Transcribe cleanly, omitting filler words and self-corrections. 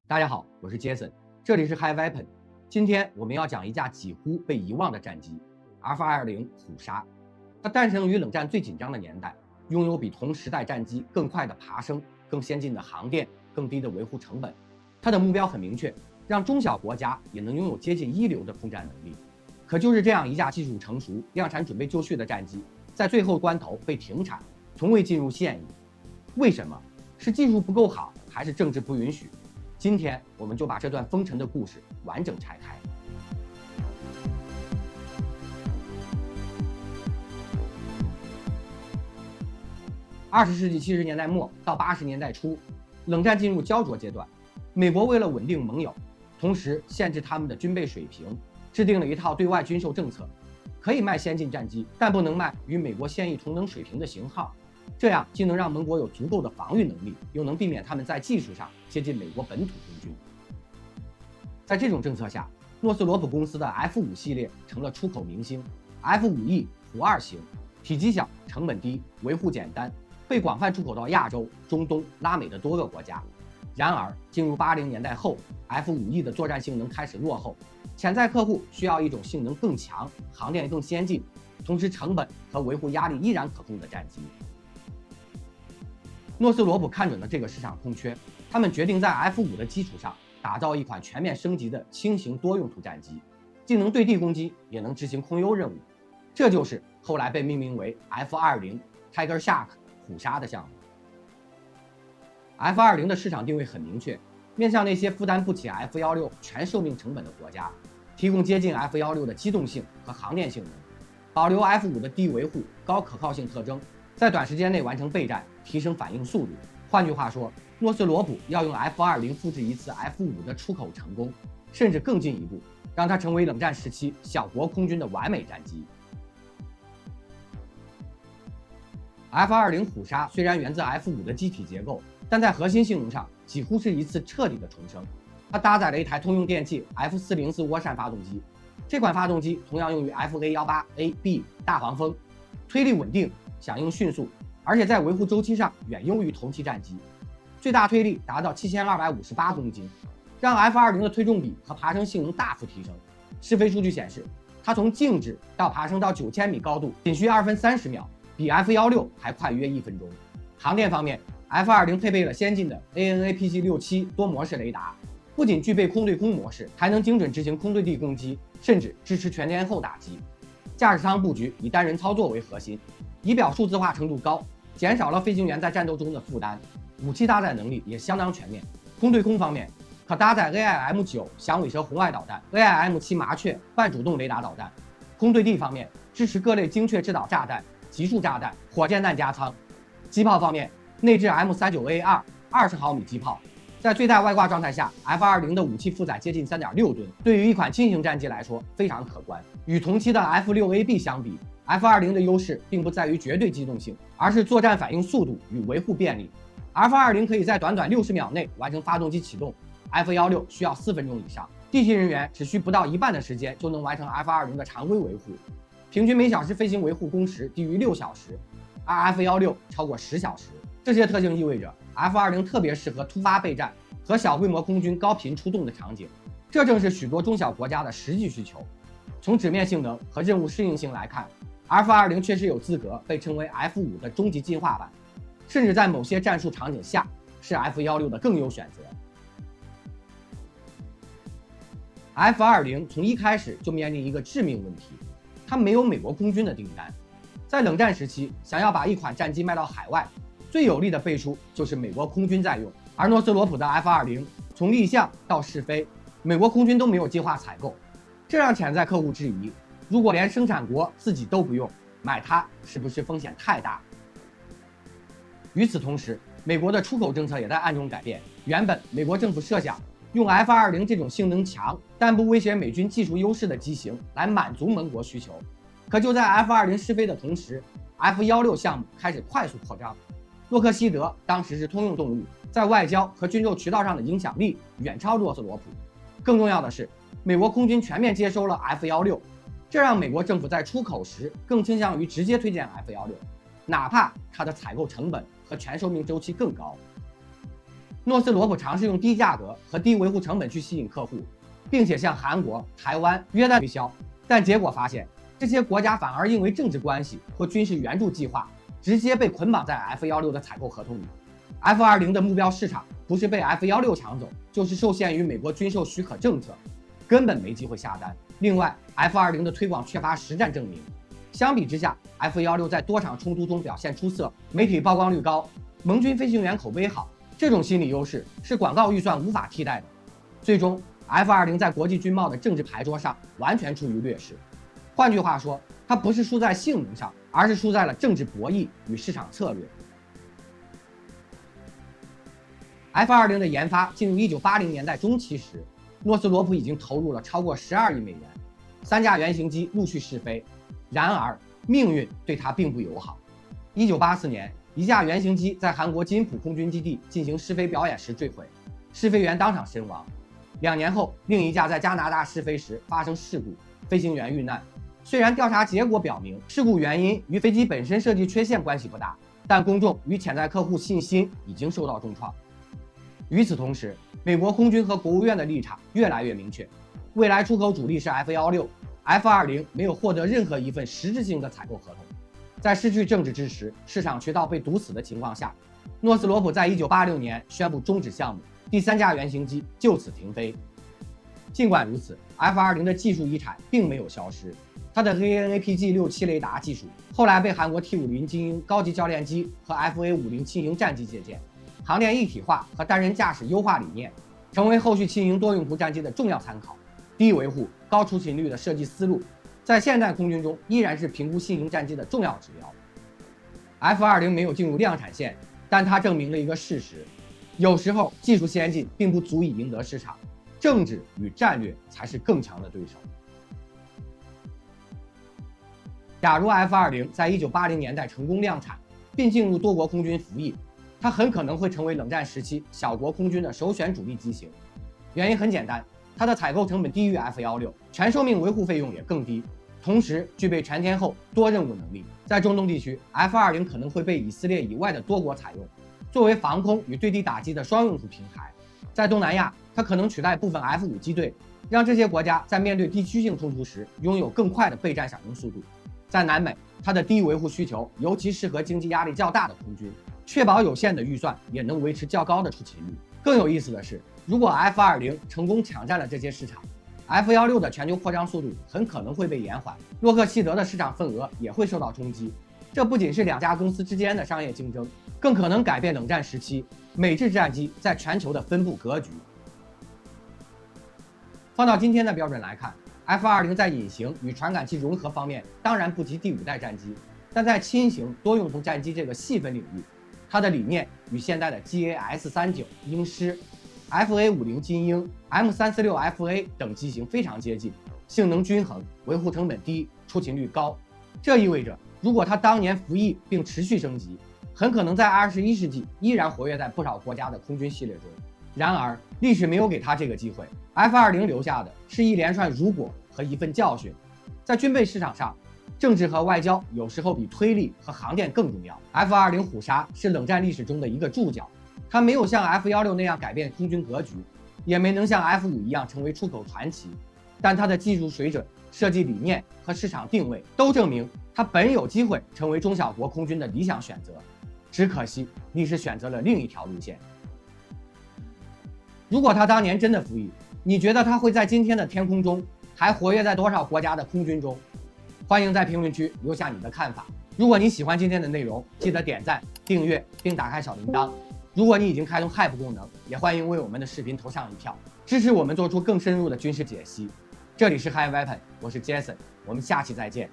大家好，我是 Jason， 这里是 High Weapon。今天我们要讲一架几乎被遗忘的战机 F-220虎鲨。它诞生于冷战最紧张的年代，拥有比同时代战机更快的爬升、更先进的航电、更低的维护成本。它的目标很明确，让中小国家也能拥有接近一流的空战能力。可就是这样一架技术成熟、量产准备就绪的战机，在最后关头被停产，从未进入现役。为什么？是技术不够好，还是政治不允许？今天我们就把这段风尘的故事完整拆开。20世纪70年代末到80年代初，冷战进入焦灼阶段。美国为了稳定盟友，同时限制他们的军备水平，制定了一套对外军售政策：可以卖先进战机，但不能卖与美国现役同等水平的型号。这样既能让盟国有足够的防御能力，又能避免他们在技术上接近美国本土空军。在这种政策下，诺斯罗普公司的 F5 系列成了出口明星。F5E 虎2型，体积小，成本低，维护简单，被广泛出口到亚洲、中东、拉美的多个国家。然而，进入80年代后 ，F5E 的作战性能开始落后，潜在客户需要一种性能更强、航电更先进，同时成本和维护压力依然可控的战机。诺斯罗普看准了这个市场空缺，他们决定在 F5 的基础上打造一款全面升级的轻型多用途战机，既能对地攻击，也能执行空优任务。这就是后来被命名为 F-20 Tiger Shark 虎鲨的项目。F-20 的市场定位很明确，面向那些负担不起 F-16 全寿命成本的国家，提供接近 F-16 的机动性和航电性能，保留 F5 的低维护、高可靠性特征，在短时间内完成备战，提升反应速度。换句话说，诺斯罗普要用 F-20 复制一次 F5 的出口成功，甚至更进一步，让它成为冷战时期小国空军的完美战机。F-20 虎鲨虽然源自 F5 的机体结构，但在核心性能上几乎是一次彻底的重生。它搭载了一台通用电气 F404涡扇发动机，这款发动机同样用于 FA-18A/B 大黄蜂，推力稳定，响应迅速，而且在维护周期上远优于同期战机，最大推力达到7258公斤，让 F-20 的推重比和爬升性能大幅提升。试飞数据显示，它从静止到爬升到9000米高度仅需2分30秒，比 F-16 还快约1分钟。航电方面， F-20 配备了先进的 AN/APG-67 多模式雷达，不仅具备空对空模式，还能精准执行空对地攻击，甚至支持全天候打击。驾驶舱布局以单人操作为核心，仪表数字化程度高，减少了飞行员在战斗中的负担。武器搭载能力也相当全面。空对空方面，可搭载 AIM-9 响尾蛇红外导弹、AIM-7 麻雀半主动雷达导弹。空对地方面，支持各类精确制导炸弹、集束炸弹、火箭弹加舱。机炮方面，内置 M39A2 20毫米机炮，在最大外挂状态下 ，F-20 的武器负载接近3.6吨，对于一款轻型战机来说非常可观。与同期的 F6AB 相比， F-20 的优势并不在于绝对机动性，而是作战反应速度与维护便利。F-20 可以在短短60秒内完成发动机启动， F-16 需要4分钟以上，地勤人员只需不到一半的时间就能完成 F-20 的常规维护，平均每小时飞行维护工时低于6小时，而 F-16 超过10小时。这些特性意味着 F-20 特别适合突发备战和小规模空军高频出动的场景，这正是许多中小国家的实际需求。从纸面性能和任务适应性来看， F-20 确实有资格被称为 F5 的终极进化版，甚至在某些战术场景下是 F-16的更优选择。F-20 从一开始就面临一个致命问题，它没有美国空军的订单。在冷战时期，想要把一款战机卖到海外，最有力的背书就是美国空军在用。而诺斯罗普的 F-20 从立项到试飞，美国空军都没有计划采购，这让潜在客户质疑，如果连生产国自己都不用，买它是不是风险太大？与此同时，美国的出口政策也在暗中改变。原本美国政府设想用 F-20 这种性能强但不威胁美军技术优势的机型来满足盟国需求，可就在 F-20 试飞的同时， F-16项目开始快速扩张。洛克希德当时是通用动力，在外交和军售渠道上的影响力远超诺斯罗普。更重要的是，美国空军全面接收了 F-16， 这让美国政府在出口时更倾向于直接推荐 F-16， 哪怕它的采购成本和全寿命周期更高。诺斯罗普尝试用低价格和低维护成本去吸引客户，并且向韩国、台湾、约旦推销，但结果发现，这些国家反而因为政治关系或军事援助计划，直接被捆绑在 F-16的采购合同里。F-20的目标市场不是被 F-16抢走，就是受限于美国军售许可政策，根本没机会下单。另外 ，F-20的推广缺乏实战证明。相比之下 ，F-16在多场冲突中表现出色，媒体曝光率高，盟军飞行员口碑好，这种心理优势是广告预算无法替代的。最终 ，F-20在国际军贸的政治牌桌上完全处于劣势。换句话说，它不是输在性能上，而是输在了政治博弈与市场策略。F-20的研发进入1980年代中期时，诺斯罗普已经投入了超过12亿美元，3架原型机陆续试飞。然而，命运对它并不友好。1984年，一架原型机在韩国金浦空军基地进行试飞表演时坠毁，试飞员当场身亡。2年后，另一架在加拿大试飞时发生事故，飞行员遇难。虽然调查结果表明事故原因与飞机本身设计缺陷关系不大，但公众与潜在客户信心已经受到重创。与此同时，美国空军和国务院的立场越来越明确，未来出口主力是 F-16，F-20没有获得任何一份实质性的采购合同。在失去政治支持、市场渠道被堵死的情况下，诺斯罗普在1986年宣布终止项目，第3架原型机就此停飞。尽管如此 ，F-20的技术遗产并没有消失，它的 AN/APG-67雷达技术后来被韩国 T-50精英高级教练机和 FA-50轻型战机借鉴。航电一体化和单人驾驶优化理念，成为后续轻型多用途战机的重要参考。低维护、高出勤率的设计思路，在现代空军中依然是评估新型战机的重要指标。F-20没有进入量产线，但它证明了一个事实：有时候技术先进并不足以赢得市场，政治与战略才是更强的对手。假如 F-20在1980年代成功量产，并进入多国空军服役，它很可能会成为冷战时期小国空军的首选主力机型。原因很简单，它的采购成本低于 F-16，全寿命维护费用也更低，同时具备全天候多任务能力。在中东地区 ，F-20可能会被以色列以外的多国采用，作为防空与对地打击的双用途平台。在东南亚，它可能取代部分 F-5机队，让这些国家在面对地区性冲突时拥有更快的备战响应速度。在南美，它的低维护需求尤其适合经济压力较大的空军，确保有限的预算也能维持较高的出勤率。更有意思的是，如果 F-20成功抢占了这些市场， F-16的全球扩张速度很可能会被延缓，洛克希德的市场份额也会受到冲击。这不仅是2家公司之间的商业竞争，更可能改变冷战时期美制战机在全球的分布格局。放到今天的标准来看， F-20在隐形与传感器融合方面当然不及第5代战机，但在轻型多用途战机这个细分领域，它的理念与现代的 GA-S39、鹰狮、FA-50精英、M-36FA 等机型非常接近，性能均衡，维护成本低，出勤率高。这意味着，如果它当年服役并持续升级，很可能在21世纪依然活跃在不少国家的空军系列中。然而，历史没有给他这个机会。F-20留下的是一连串如果和一份教训。在军备市场上，政治和外交有时候比推力和航电更重要。F-20虎鲨是冷战历史中的一个注脚，它没有像 F-16那样改变空军格局，也没能像 F-5一样成为出口传奇，但它的技术水准、设计理念和市场定位都证明它本有机会成为中小国空军的理想选择。只可惜历史选择了另一条路线。如果他当年真的服役，你觉得他会在今天的天空中还活跃在多少国家的空军中？欢迎在评论区留下你的看法。如果你喜欢今天的内容，记得点赞、订阅并打开小铃铛。如果你已经开通 Hype 功能，也欢迎为我们的视频投上一票，支持我们做出更深入的军事解析。这里是 High Weapon， 我是 Jason， 我们下期再见。